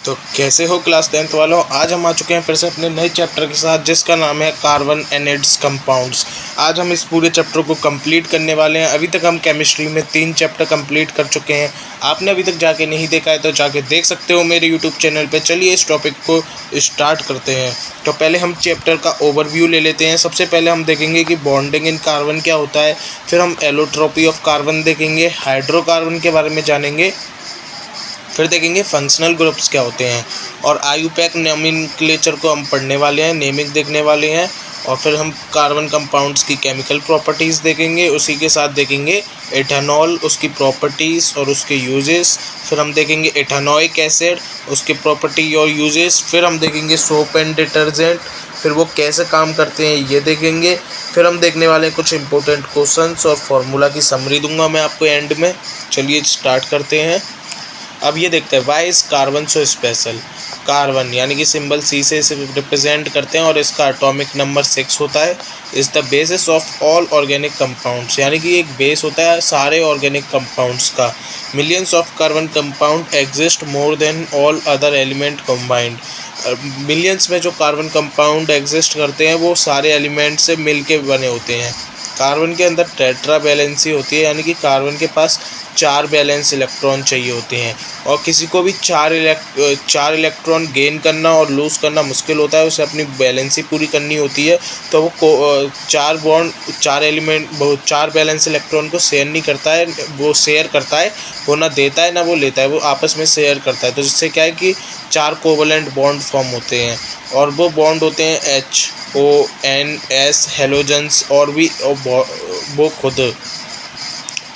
तो कैसे हो क्लास 10th वालों, आज हम आ चुके हैं फिर से अपने नए चैप्टर के साथ जिसका नाम है कार्बन एंड इट्स कंपाउंड्स। आज हम इस पूरे चैप्टर को कंप्लीट करने वाले हैं। अभी तक हम केमिस्ट्री में 3 चैप्टर कंप्लीट कर चुके हैं। आपने अभी तक जाके नहीं देखा है तो जाके देख सकते हो मेरे यूट्यूब चैनल पे। चलिए इस टॉपिक को स्टार्ट करते हैं। तो पहले हम चैप्टर का ओवरव्यू ले लेते हैं। सबसे पहले हम देखेंगे कि बॉन्डिंग इन कार्बन क्या होता है, फिर हम एलोट्रोपी ऑफ कार्बन देखेंगे, हाइड्रोकार्बन के बारे में जानेंगे, फिर देखेंगे फंक्शनल ग्रुप्स क्या होते हैं, और आईयूपैक नोमेनक्लेचर को हम पढ़ने वाले हैं, नेमिंग देखने वाले हैं, और फिर हम कार्बन कंपाउंड्स की केमिकल प्रॉपर्टीज़ देखेंगे। उसी के साथ देखेंगे एथेनॉल, उसकी प्रॉपर्टीज़ और उसके यूजेस। फिर हम देखेंगे एथेनोइक एसिड, उसके प्रॉपर्टी और यूजेस। फिर हम देखेंगे सोप एंड डिटर्जेंट, फिर वो कैसे काम करते हैं ये देखेंगे। फिर हम देखने वाले हैं कुछ इंपॉर्टेंट क्वेश्चंस और फार्मूला की समरी दूंगा मैं आपको एंड में। चलिए स्टार्ट करते हैं। अब ये देखते हैं why is carbon so special. Carbon यानी कि सिंबल सी से इसे रिप्रेजेंट करते हैं और इसका एटॉमिक नंबर 6 होता है। Is the basis of all organic compounds, यानी कि एक बेस होता है सारे ऑर्गेनिक कंपाउंड्स का। Millions of carbon compound exist more than all other element combined. Millions में जो कार्बन कंपाउंड एग्जिस्ट करते हैं वो सारे एलिमेंट से मिल के बने होते हैं। कार्बन के अंदर टेट्रा वैलेंसी होती है, यानी कि कार्बन के पास 4 बैलेंस इलेक्ट्रॉन चाहिए होते हैं, और किसी को भी 4 इलेक्ट्रॉन गेन करना और लूज़ करना मुश्किल होता है, उसे अपनी बैलेंसी पूरी करनी होती है। तो वो 4 बैलेंस इलेक्ट्रॉन को शेयर नहीं करता है, वो शेयर करता है, वो ना देता है ना वो लेता है, वो आपस में शेयर करता है। तो जिससे क्या है कि 4 कोवलेंट बॉन्ड फॉर्म होते हैं, और वो बॉन्ड होते हैं HONS हेलोजन्स, और भी वो खुद।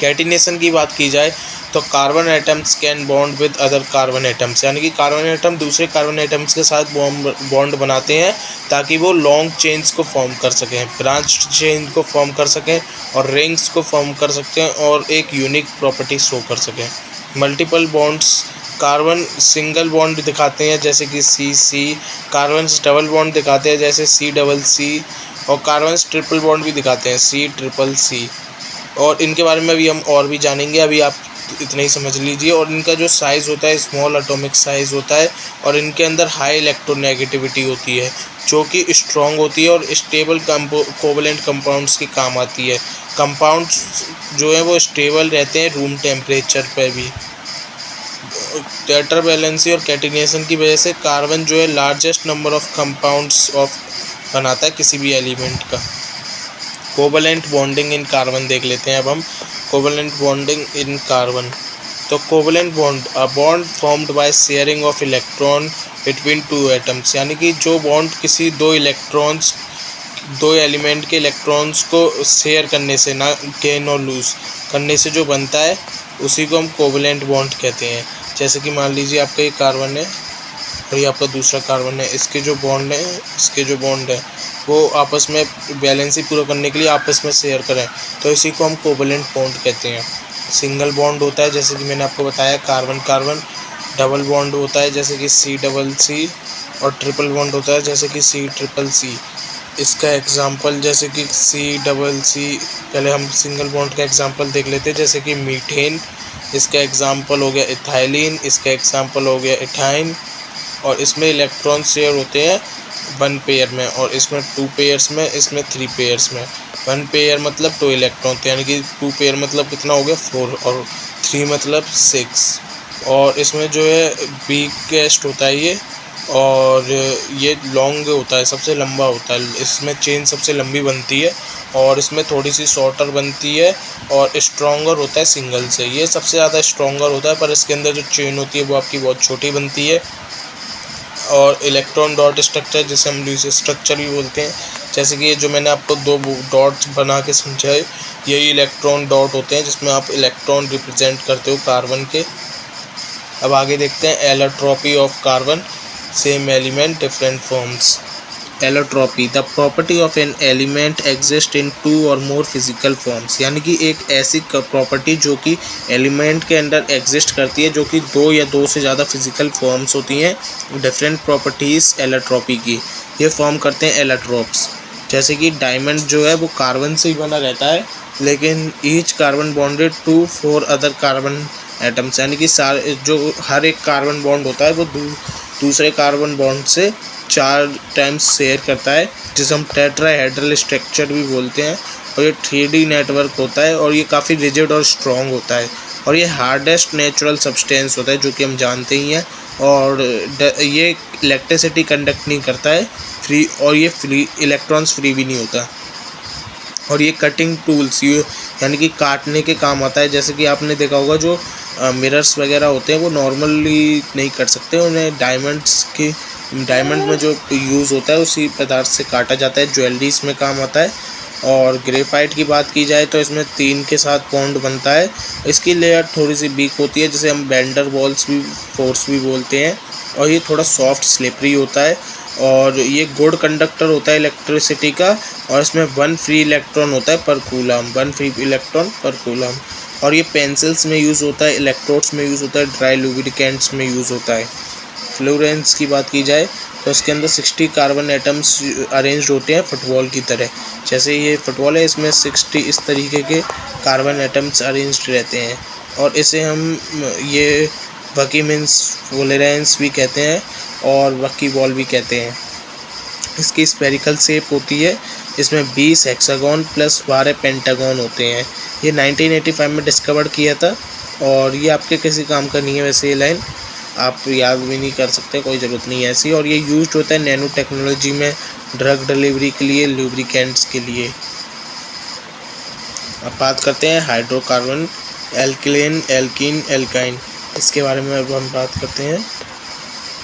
कैटिनेशन की बात की जाए तो carbon atoms can bond with other carbon atoms, यानी कि कार्बन एटम दूसरे कार्बन एटम्स के साथ बॉन्ड बनाते हैं ताकि वो लॉन्ग चेन्स को फॉर्म कर सकें, ब्रांच चेन को फॉर्म कर सकें, और रिंग्स को फॉर्म कर सकते हैं, और एक यूनिक प्रॉपर्टी शो कर सकें। Multiple bonds, carbon single bond दिखाते हैं जैसे कि CC, कार्बन डबल बॉन्ड दिखाते हैं जैसे CCC, और कार्बन ट्रिपल बॉन्ड भी दिखाते हैं CCC। और इनके बारे में अभी हम और भी जानेंगे, अभी आप इतना ही समझ लीजिए। और इनका जो साइज़ होता है स्मॉल एटॉमिक साइज़ होता है, और इनके अंदर हाई इलेक्ट्रोनेगेटिविटी होती है जो कि स्ट्रॉन्ग होती है और स्टेबल कोवलेंट कंपाउंड्स की काम आती है। कंपाउंड्स जो है वो स्टेबल रहते हैं रूम टेम्परेचर पर भी। टेट्रा वैलेंसी और कैटिनेशन की वजह से कार्बन जो है लार्जेस्ट नंबर ऑफ कंपाउंड्स बनाता है किसी भी एलिमेंट का। कोवलेंट बॉन्डिंग इन कार्बन देख लेते हैं अब हम। कोवलेंट बॉन्डिंग इन कार्बन, तो covalent bond a bond formed by sharing of electron between 2 atoms, यानी कि जो बॉन्ड किसी 2 एलिमेंट के इलेक्ट्रॉन्स को शेयर करने से, ना गेन और लूज करने से जो बनता है उसी को हम कोवलेंट बॉन्ड कहते हैं। जैसे कि मान लीजिए आपका ये कार्बन है और ये आपका दूसरा कार्बन है, इसके जो बॉन्ड है वो आपस में बैलेंसी पूरा करने के लिए आपस में शेयर करें, तो इसी को हम कोवलेंट बॉन्ड कहते हैं। सिंगल बॉन्ड होता है जैसे कि मैंने आपको बताया कार्बन, डबल बॉन्ड होता है जैसे कि CCC, और ट्रिपल बॉन्ड होता है जैसे कि CCC। इसका एग्जांपल जैसे कि CCC, पहले हम सिंगल बॉन्ड का एग्जांपल देख लेते हैं जैसे कि मीथेन, इसका एग्जांपल हो गया इथाइलिन, इसका एग्जांपल हो गया इथाइन। और इसमें इलेक्ट्रॉन शेयर होते हैं 1 पेयर में, और इसमें 2 पेयर्स में, इसमें 3 पेयर्स में। 1 पेयर मतलब 2 इलेक्ट्रॉन, यानी कि 2 पेयर मतलब कितना हो गया 4, और 3 मतलब 6। और इसमें जो है बिगेस्ट होता है ये, और ये लॉन्ग होता है, सबसे लंबा होता है, इसमें चेन सबसे लंबी बनती है, और इसमें थोड़ी सी शॉर्टर बनती है, और स्ट्रॉन्गर होता है सिंगल से, ये सबसे ज़्यादा स्ट्रॉन्गर होता है, पर इसके अंदर जो चेन होती है वो आपकी बहुत छोटी बनती है। और इलेक्ट्रॉन डॉट स्ट्रक्चर, जिसे हम लुईस स्ट्रक्चर भी बोलते हैं, जैसे कि ये जो मैंने आपको 2 डॉट्स बना के समझाए, यही इलेक्ट्रॉन डॉट होते हैं जिसमें आप इलेक्ट्रॉन रिप्रेजेंट करते हो कार्बन के। अब आगे देखते हैं allotropy of carbon, same element different forms. Allotropy, the property of an element exist in 2 और मोर फिजिकल फॉर्म्स, यानी कि एक ऐसी प्रॉपर्टी जो कि एलिमेंट के अंदर एग्जिस्ट करती है, जो कि 2 या 2 से ज़्यादा फिजिकल फॉर्म्स होती हैं। डिफरेंट प्रॉपर्टीज़ एलोट्रोपी की, ये फॉर्म करते हैं एलोट्रोप्स। जैसे कि डायमंड जो है वो कार्बन से ही बना रहता है, लेकिन each carbon bonded to 4 other carbon atoms, यानी कि सारे जो हर एक कार्बन बॉन्ड होता है वो दूसरे कार्बन बॉन्ड से 4 टाइम्स शेयर करता है, जिसे हम टेट्राहेड्रल स्ट्रक्चर भी बोलते हैं। और ये 3D नेटवर्क होता है और ये काफ़ी रिजिड और स्ट्रॉन्ग होता है और ये हार्डेस्ट नेचुरल सब्सटेंस होता है, जो कि हम जानते ही हैं। और ये इलेक्ट्रिसिटी कंडक्ट नहीं करता है फ्री, और ये फ्री इलेक्ट्रॉन्स फ्री भी नहीं होता। और ये कटिंग टूल्स ये यानी कि काटने के काम आता है। जैसे कि आपने देखा होगा जो मिरर्स वगैरह होते हैं वो नॉर्मली नहीं कट सकते, उन्हें डायमंड में जो यूज़ होता है उसी पदार्थ से काटा जाता है। ज्वेलरीज में काम आता है। और ग्रेफाइट की बात की जाए तो इसमें 3 के साथ बॉन्ड बनता है। इसकी लेयर थोड़ी सी वीक होती है, जिसे हम वैन वाल्स भी फोर्स भी बोलते हैं। और ये थोड़ा सॉफ्ट स्लिपरी होता है और ये गुड कंडक्टर होता है इलेक्ट्रिसिटी का। और इसमें 1 फ्री इलेक्ट्रॉन होता है पर कूलम, 1 फ्री इलेक्ट्रॉन पर कूलम। और ये पेंसिल्स में यूज़ होता है, इलेक्ट्रोड्स में यूज़ होता है, ड्राई लुब्रिकेंट्स में यूज़ होता है। फ्लोरेंस की बात की जाए तो इसके अंदर 60 कार्बन एटम्स अरेंज्ड होते हैं फुटबॉल की तरह। जैसे ये फुटबॉल है, इसमें 60 इस तरीके के कार्बन एटम्स अरेंज्ड रहते हैं। और इसे हम ये वकी मीन्स फ्लोरेंस भी कहते हैं और वकी बॉल भी कहते हैं। इसकी स्फेरिकल शेप होती है, इसमें 20 हेक्सागन प्लस 12 पेंटागन होते हैं। ये 1985 में डिस्कवर किया था और ये आपके किसी काम का नहीं है। वैसे ये लाइन आप याद भी नहीं कर सकते, कोई ज़रूरत नहीं है ऐसी। और ये यूज्ड होता है नैनो टेक्नोलॉजी में, ड्रग डिलीवरी के लिए, लुब्रिकेंट्स के लिए। अब बात करते हैं हाइड्रोकार्बन, एल्किलेन, एल्कीन, एल्काइन। इसके बारे में अब हम बात करते हैं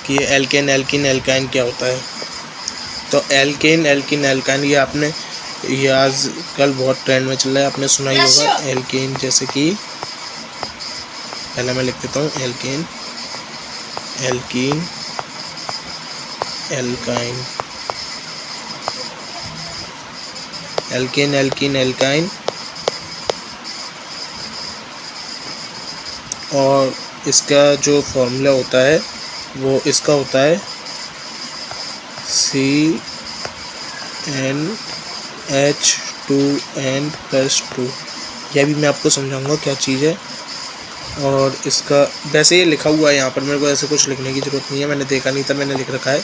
कि ये एल्केन, एल्कीन, एल्काइन क्या होता है। तो एल्केन, एल्कीन, एल्काइन ये आपने ये आजकल बहुत ट्रेंड में चल रहा है, आपने सुना ही होगा। एल्केन जैसे कि पहले मैं लिख देता हूँ, alkane, alkene, alkyne, alkane, alkene, alkyne. और इसका जो फॉर्मूला होता है वो इसका होता है CnH2n+2। यह भी मैं आपको समझाऊंगा क्या चीज़ है। और इसका वैसे ये लिखा हुआ है यहाँ पर, मेरे को ऐसे कुछ लिखने की ज़रूरत नहीं है, मैंने देखा नहीं था, मैंने लिख रखा है।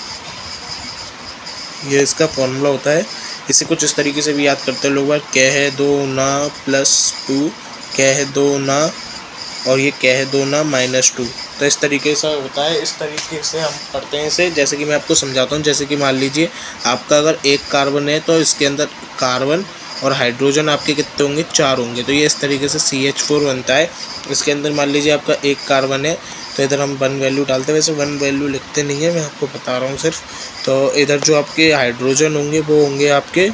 ये इसका फॉर्मूला होता है। इसे कुछ इस तरीके से भी याद करते हैं लोग बार, कह दो ना +2, कह दो ना, और ये कह दो ना -2। तो इस तरीके से होता है, इस तरीके से हम पढ़ते हैं इसे। जैसे कि मैं आपको समझाता हूँ, जैसे कि मान लीजिए आपका अगर एक कार्बन है तो इसके अंदर कार्बन और हाइड्रोजन आपके कितने होंगे, 4 होंगे। तो ये इस तरीके से CH4 बनता है। इसके अंदर मान लीजिए आपका एक कार्बन है तो इधर हम 1 वैल्यू डालते हैं। वैसे 1 वैल्यू लिखते नहीं है, मैं आपको बता रहा हूँ सिर्फ। तो इधर जो आपके हाइड्रोजन होंगे वो होंगे आपके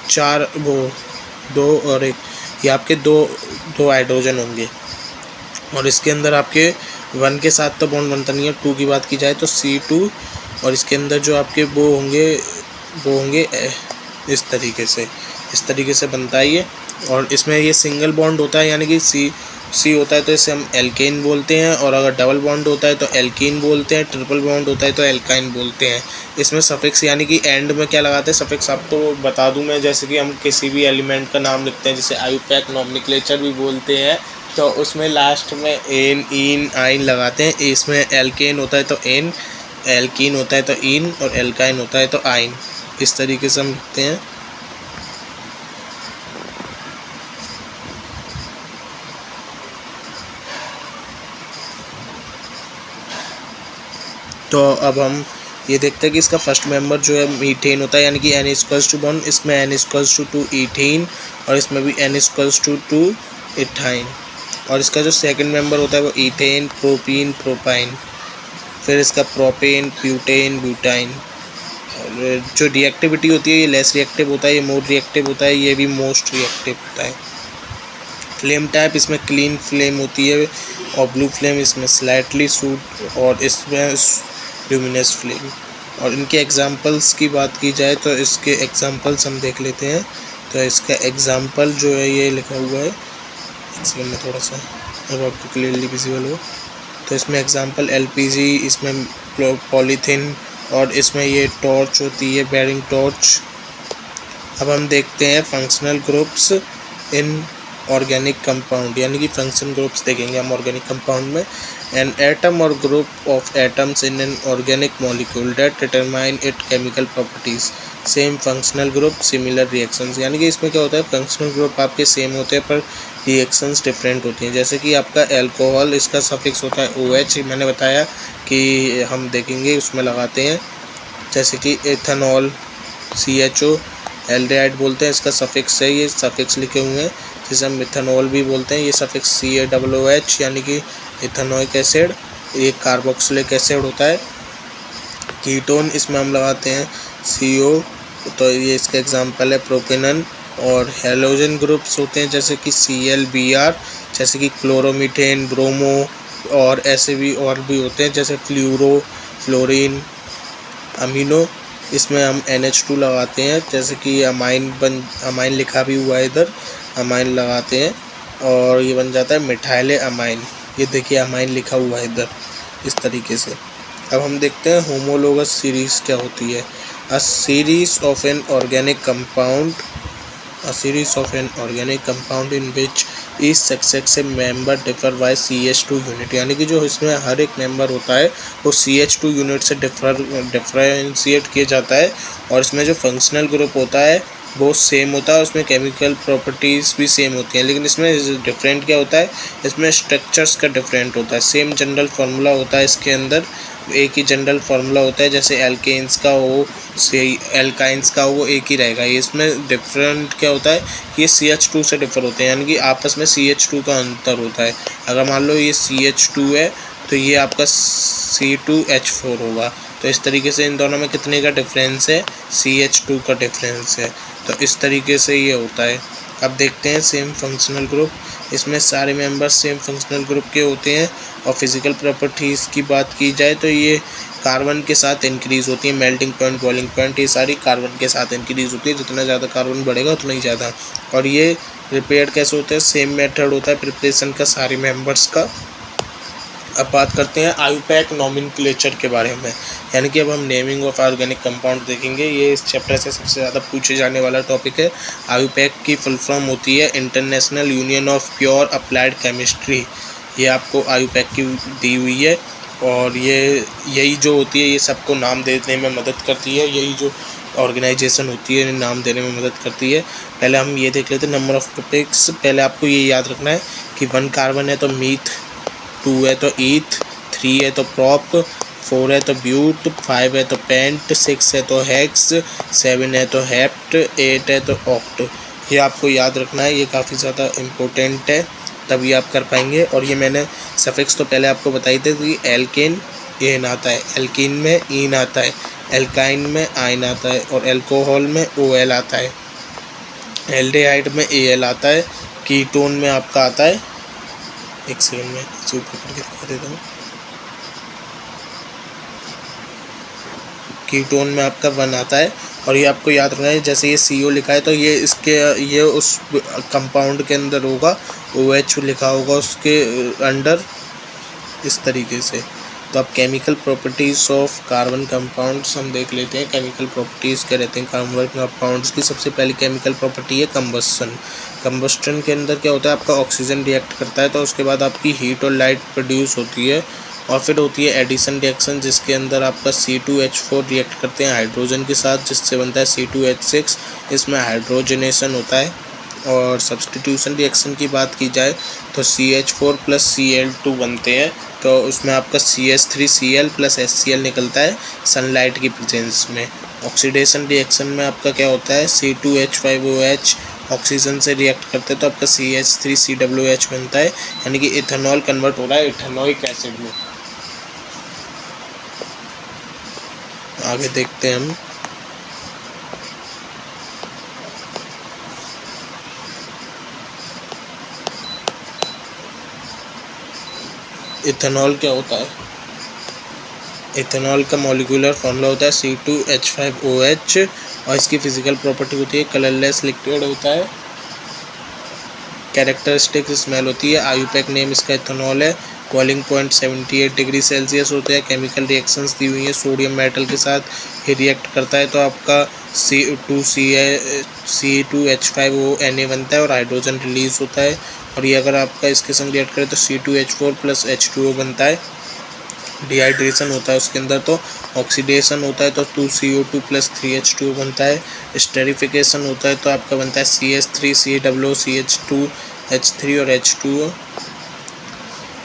4, वो 2 और 1, ये आपके 2 हाइड्रोजन होंगे। और इसके अंदर आपके 1 के साथ तो बॉन्ड बनता नहीं है। 2 की बात की जाए तो C2, और इसके अंदर जो आपके वो होंगे इस तरीके से बनता है ये। और इसमें ये सिंगल बॉन्ड होता है, यानी कि C होता है तो इसे हम एल्केन बोलते हैं। और अगर डबल बॉन्ड होता है तो एल्कीन बोलते हैं, ट्रिपल बॉन्ड होता है तो एल्काइन बोलते हैं। इसमें सफिक्स यानी कि एंड में क्या लगाते हैं सफिक्स, आपको बता दूं मैं। जैसे कि हम किसी भी एलिमेंट का नाम लिखते हैं, जैसे आयुपैक नॉमेनक्लेचर भी बोलते हैं, तो उसमें लास्ट में एन, इन, आइन लगाते हैं। इसमें एल्केन होता है तो एन, एल्कीन होता है तो इन, और एल्काइन होता है तो आइन। इस तरीके से हम लिखते हैं। तो अब हम ये देखते हैं कि इसका फर्स्ट मेंबर जो है मीथेन होता है, यानी कि N=1, इसमें N=2 ईथेन, और इसमें भी N=2 इथाइन। और इसका जो सेकंड मेंबर होता है वो ईथेन, प्रोपीन, प्रोपाइन, फिर इसका प्रोपेन, ब्यूटेन, ब्यूटाइन। और जो रिएक्टिविटी होती है ये लेस रिएक्टिव होता है, ये मोर रिएक्टिव होता है, ये भी मोस्ट रिएक्टिव होता है। फ्लेम टाइप इसमें क्लीन फ्लेम होती है, और ब्लू फ्लेम इसमें स्लाइटली सूट, और इसमें ल्यूमिनस फ्लेम। और इनके एग्जांपल्स की बात की जाए तो इसके एग्जांपल्स हम देख लेते हैं। तो इसका एग्जांपल जो है ये लिखा हुआ है, इसमें मैं थोड़ा सा अब आपको क्लियरली विजिबल हो। तो इसमें एग्जांपल LPG, इसमें पॉलीथीन, और इसमें ये टॉर्च होती है, बेरिंग टॉर्च। अब हम देखते हैं functional groups in organic compound यानी कि फंक्शन ग्रुप्स देखेंगे हम ऑर्गेनिक कंपाउंड में। एन एटम और group of atoms in an organic molecule that determine it chemical properties, same functional group similar reactions. यानी कि इसमें क्या होता है, फंक्शनल ग्रुप आपके सेम होते हैं पर रिएक्शंस डिफरेंट होती हैं। जैसे कि आपका एल्कोहल, इसका सफिक्स होता है OH, मैंने बताया कि हम देखेंगे उसमें लगाते हैं। जैसे कि एथेनॉल CHO, एल्डिहाइड बोलते हैं, इसका सफिक्स है, ये सफिक्स लिखे हुए हैं, जिसे हम मिथेनॉल भी बोलते हैं, ये सफिक्स CaOH यानी कि इथेनोइक एसिड। ये कार्बोक्सिलिक एसिड होता है। कीटोन, इसमें हम लगाते हैं CO, तो ये इसका एग्जांपल है प्रोपेनॉन। और हैलोजन ग्रुप्स होते हैं जैसे कि Cl Br, जैसे कि क्लोरोमीथेन, ब्रोमो, और ऐसे भी और भी होते हैं जैसे फ्लूरो, फ्लोरीन, अमीनो। इसमें हम NH2 लगाते हैं, जैसे कि अमाइन लिखा भी हुआ है इधर, अमाइन लगाते हैं और ये बन जाता है मिथाइल अमाइन। ये देखिए अमाइन लिखा हुआ है इधर इस तरीके से। अब हम देखते हैं होमोलोगस सीरीज़ क्या होती है। A series of an organic compound in which each successive member differ by CH2 unit, यानी कि जो इसमें हर एक मेंबर होता है वो CH2 यूनिट से डिफ्रेंशिएट किया जाता है। और इसमें जो फंक्शनल ग्रुप होता है वो सेम होता है, उसमें केमिकल प्रॉपर्टीज़ भी सेम होती हैं, लेकिन इसमें डिफरेंट क्या होता है, इसमें स्ट्रक्चर्स का डिफरेंट होता है। सेम जनरल फार्मूला होता है इसके अंदर, एक ही जनरल फार्मूला होता है, जैसे एल्केन्स का हो से एल्काइंस का वो एक ही रहेगा। ये इसमें डिफरेंट क्या होता है, ये CH2 से डिफर होते हैं, यानी कि आपस में CH2 का अंतर होता है। अगर मान लो ये CH2 है तो ये आपका C2H4 होगा। तो इस तरीके से इन दोनों में कितने का डिफरेंस है, CH2 का डिफरेंस है। तो इस तरीके से ये होता है। अब देखते हैं सेम फंक्शनल ग्रुप, इसमें सारे मेंबर्स सेम फंक्शनल ग्रुप के होते हैं। और फिजिकल प्रॉपर्टीज़ की बात की जाए तो ये कार्बन के साथ इंक्रीज़ होती है, मेल्टिंग पॉइंट, बॉइलिंग पॉइंट, ये सारी कार्बन के साथ इंक्रीज़ होती है। जितना ज़्यादा कार्बन बढ़ेगा उतना ही ज़्यादा। और ये प्रिपेयर्ड कैसे होता है, सेम मेथड होता है प्रिपरेशन का सारे मेंबर्स का। अब बात करते हैं आयुपैक नॉमेनक्लेचर के बारे में, यानी कि अब हम नेमिंग ऑफ ऑर्गेनिक कंपाउंड देखेंगे। ये इस चैप्टर से सबसे ज़्यादा पूछे जाने वाला टॉपिक है। आयुपैक की फुल फॉर्म होती है international union of pure applied chemistry. ये आपको आयुपैक की दी हुई है और यही जो होती है ये सबको नाम देने में मदद करती है। यही जो ऑर्गेनाइजेशन होती है नाम देने में मदद करती है। पहले हम ये देख लेते हैं नंबर ऑफ टॉपिक्स। पहले आपको ये याद रखना है कि 1 कार्बन है तो मीथ, 2 है तो ईथ, 3 है तो प्रॉप, 4 है तो ब्यूट, 5 है तो पेंट, 6 है तो हेक्स, 7 है तो हेप्ट, 8 है तो ऑक्ट। ये आपको याद रखना है, ये काफ़ी ज़्यादा इम्पोर्टेंट है, तभी आप कर पाएंगे। और ये मैंने सफिक्स तो पहले आपको बताई थे कि एल्केन एन आता है, एल्कीन में ईन आता है, एल्काइन में आइन आता है और एल्कोहल में OL आता है, एल्डिहाइड में AL आता है, कीटोन में आपका आता है, एक सेकंड में इसे ऊपर करके दिखा देता हूँ, कीटोन में आपका 1 आता है। और ये आपको याद रखना है, जैसे ये CO लिखा है तो ये उस कंपाउंड के अंदर होगा, OH लिखा होगा उसके अंडर, इस तरीके से। तो अब chemical properties of carbon compounds हम देख लेते हैं। केमिकल प्रॉपर्टीज़ क्या रहते हैं कार्बन कंपाउंड्स की। सबसे पहली केमिकल प्रॉपर्टी है कंबस्शन। कंबस्शन के अंदर क्या होता है, आपका ऑक्सीजन रिएक्ट करता है तो उसके बाद आपकी हीट और लाइट प्रोड्यूस होती है। और फिर होती है एडिशन रिएक्शन, जिसके अंदर आपका C2H4 रिएक्ट करते हैं हाइड्रोजन के साथ, जिससे बनता है C2H6। इसमें हाइड्रोजनेशन होता है। और सब्सटीट्यूशन रिएक्शन की बात की जाए तो CH4 + Cl2 बनते हैं, तो उसमें आपका CH3Cl + HCl निकलता है सनलाइट की प्रेजेंस में। ऑक्सीडेशन रिएक्शन में आपका क्या होता है, C2H5OH ऑक्सीजन से रिएक्ट करते हैं तो आपका CH3COOH बनता है, यानी कि इथेनॉल कन्वर्ट हो रहा है इथेनोइक एसिड में। आगे देखते हैं हम। इथेनॉल क्या होता है, इथेनॉल का मॉलिक्यूलर फॉर्मूला होता है C2H5OH और इसकी फिजिकल प्रॉपर्टी होती है कलरलेस लिक्विड होता है। कैरेक्टरिस्टिक स्मेल होती है। आयुपैक नेम इसका इथेनॉल है। बॉइलिंग पॉइंट 78 डिग्री सेल्सियस होता है। केमिकल रिएक्शंस दी हुई हैं, सोडियम मेटल के साथ ये रिएक्ट करता है तो आपका C2H5O Na बनता है और हाइड्रोजन रिलीज होता है। और ये अगर आपका इसके संग रिएक्ट करें तो C2H4 + H2O बनता है। डिहाइड्रेशन होता है उसके अंदर तो ऑक्सीडेशन होता है तो 2CO2 + 3H2O बनता है। स्टेरिफिकेशन होता है तो आपका बनता है CH3 COO CH2H3 और H2O।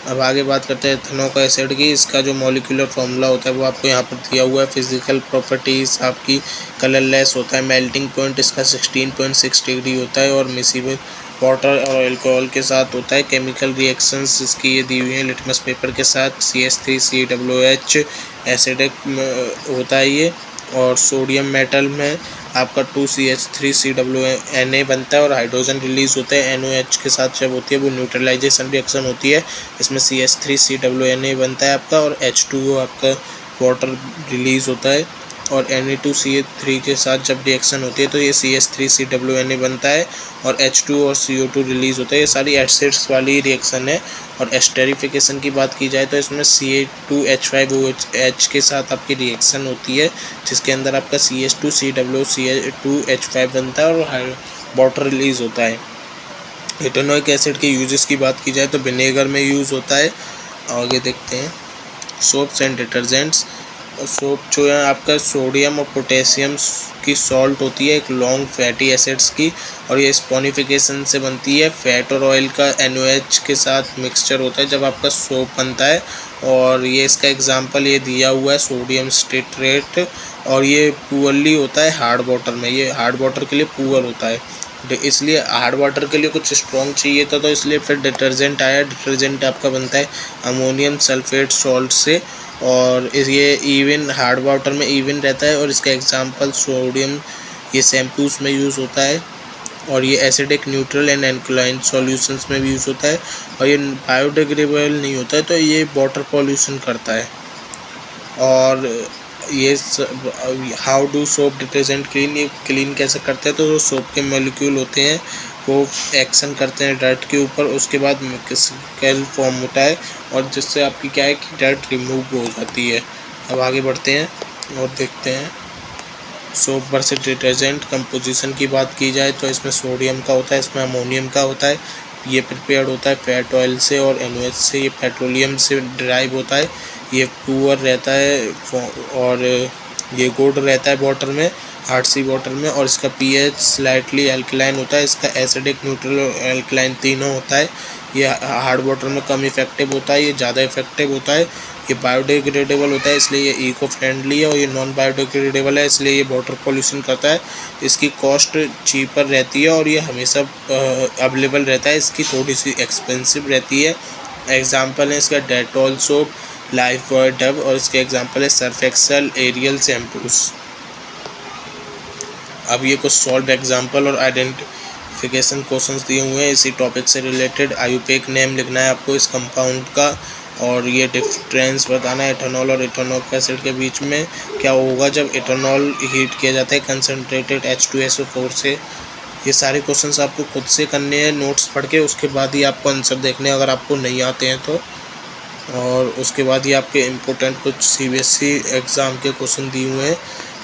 अब आगे बात करते हैं इथेनॉइक एसिड की। इसका जो मॉलिक्यूलर फार्मूला होता है वो आपको यहाँ पर दिया हुआ है। फिजिकल प्रॉपर्टीज़ आपकी कलरलेस होता है। मेल्टिंग पॉइंट इसका 16.6 डिग्री होता है और मिसिबल वाटर और अल्कोहल के साथ होता है। केमिकल रिएक्शंस इसकी ये दी हुई है लिटमस पेपर के साथ। CH3 COOH एसिडिक होता है ये। और सोडियम मेटल में आपका 2CH3 COO बनता है और हाइड्रोजन रिलीज होता है NOH के साथ जब होती है वो न्यूट्रलाइजेशन रिएक्शन होती है। इसमें CH3 COO बनता है आपका और H2O आपका वाटर रिलीज होता है। और Na2CO3 के साथ जब रिएक्शन होती है तो ये CH3 COO बनता है और H2 और CO2 रिलीज होता है। ये सारी एसिड्स वाली रिएक्शन है। और एस्टेरिफिकेशन की बात की जाए तो इसमें Ca2H5OH के साथ आपकी रिएक्शन होती है जिसके अंदर आपका CH2 COO CH2H5 बनता है और वाटर रिलीज होता है। इथेनॉइक एसिड के यूजेस की बात की जाए तो विनेगर में यूज़ होता है। आगे देखते हैं सोप्स एंड डिटर्जेंट्स। सोप जो है आपका सोडियम और पोटेशियम की सॉल्ट होती है एक लॉन्ग फैटी एसिड्स की और ये स्पॉनिफिकेशन से बनती है। फैट और ऑयल का NOH के साथ मिक्सचर होता है जब आपका सोप बनता है। और ये इसका एग्जांपल ये दिया हुआ है सोडियम स्टेट्रेट और ये पुअरली होता है हार्ड वाटर में। ये हार्ड वाटर के लिए पुअर होता है इसलिए हार्ड वाटर के लिए कुछ स्ट्रॉन्ग चाहिए था तो इसलिए फिर डिटर्जेंट आया। डिटर्जेंट आपका बनता है अमोनियम सल्फेट सॉल्ट से और ये इवन हार्ड वाटर में इवन रहता है। और इसका एग्जांपल सोडियम ये शैम्पूस में यूज़ होता है। और ये acidic neutral and alkaline solutions में भी यूज़ होता है। और ये बायोडिग्रेडेबल नहीं होता है तो ये वाटर पॉल्यूशन करता है। और ये how do soap detergent clean, ये क्लीन कैसे करते हैं तो जो सोप के मॉलिक्यूल होते हैं वो एक्शन करते हैं डर्ट के ऊपर। उसके बाद केमिकल फॉर्म होता है और जिससे आपकी क्या है कि डर्ट रिमूव हो जाती है। अब आगे बढ़ते हैं और देखते हैं सोप वर्सेस डिटर्जेंट कंपोजिशन की बात की जाए तो इसमें सोडियम का होता है, इसमें अमोनियम का होता है। ये प्रिपेयर्ड होता है फैट ऑयल से और NOH से। ये पेट्रोलियम से ड्राइव होता है। ये पुअर रहता है और ये गुड रहता है वाटर में हार्ड सी वाटर में। और इसका pH स्लाइटली एल्कलाइन होता है। इसका एसिडिक न्यूट्रल और एल्कलाइन तीनों होता है। ये हार्ड वाटर में कम इफेक्टिव होता है, ये ज़्यादा इफेक्टिव होता है। ये बायोडिग्रेडेबल होता है इसलिए ये इको फ्रेंडली है और ये नॉन बायोडिग्रेडेबल है इसलिए ये वाटर पॉल्यूशन करता है। इसकी कॉस्ट चीपर रहती है और ये हमेशा अवेलेबल रहता है। इसकी थोड़ी सी एक्सपेंसिव रहती है। एग्जांपल है इसका डेटॉल सोप, लाइफबॉय डव और इसके एग्जांपल है सर्फ एक्सेल, एरियल शैम्पूस। अब ये कुछ सॉल्व एग्जांपल और आइडेंटिफिकेशन क्वेश्चंस दिए हुए हैं इसी टॉपिक से रिलेटेड। आयुपेक नेम लिखना है आपको इस कंपाउंड का और ये डिफरेंस बताना है इथेनॉल और इथेनॉइक एसिड के बीच में क्या होगा जब इथेनॉल हीट किया जाता है कंसनट्रेटेड H2SO4 से। ये सारे क्वेश्चंस आपको खुद से करने हैं नोट्स पढ़ के, उसके बाद ही आपको आंसर देखने हैं अगर आपको नहीं आते हैं तो। और उसके बाद ये आपके इम्पोर्टेंट कुछ CBSE एग्ज़ाम के क्वेश्चन दिए हुए हैं,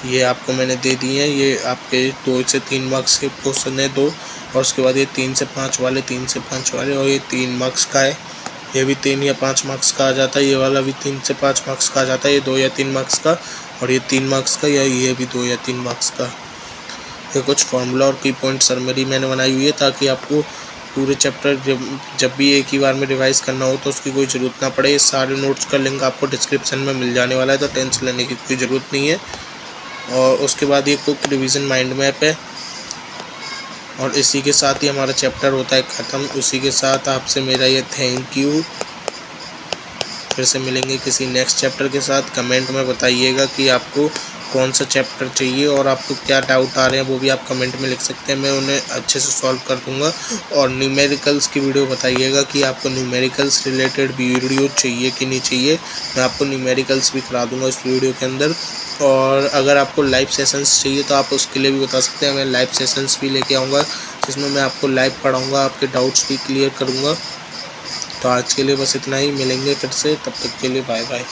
ये आपको मैंने दे दिए हैं। ये आपके 2 से 3 मार्क्स के क्वेश्चन है 2 और उसके बाद ये 3 से 5 वाले 3 से 5 वाले और ये 3 मार्क्स का है। ये भी 3 या 5 मार्क्स का आ जाता है। ये वाला भी 3 से 5 मार्क्स का आ जाता है। ये 2 या 3 मार्क्स का और ये 3 मार्क्स का या ये भी 2 या 3 मार्क्स का। ये कुछ फार्मूला और की पॉइंट समरी मैंने बनाई हुई है ताकि आपको पूरे चैप्टर जब भी एक ही बार में रिवाइज़ करना हो तो उसकी कोई ज़रूरत ना पड़े। ये सारे नोट्स का लिंक आपको डिस्क्रिप्शन में मिल जाने वाला है तो टेंशन लेने की कोई ज़रूरत नहीं है। और उसके बाद ये क्विक रिवीजन माइंड मैप है और इसी के साथ ही हमारा चैप्टर होता है ख़त्म। उसी के साथ आपसे मेरा ये थैंक यू। फिर से मिलेंगे किसी नेक्स्ट चैप्टर के साथ। कमेंट में बताइएगा कि आपको कौन सा चैप्टर चाहिए और आपको क्या डाउट आ रहे हैं वो भी आप कमेंट में लिख सकते हैं, मैं उन्हें अच्छे से सॉल्व कर दूंगा। और न्यूमेरिकल्स की वीडियो बताइएगा कि आपको न्यूमेरिकल्स रिलेटेड वीडियो चाहिए कि नहीं चाहिए, मैं आपको न्यूमेरिकल्स भी करा दूंगा इस वीडियो के अंदर। और अगर आपको लाइव सेशंस चाहिए तो आप उसके लिए भी बता सकते हैं, मैं लाइव सेशंस भी लेके आऊँगा जिसमें मैं आपको लाइव पढ़ाऊँगा, आपके डाउट्स भी क्लियर करूँगा। तो आज के लिए बस इतना ही, मिलेंगे फिर से, तब तक के लिए बाय बाय।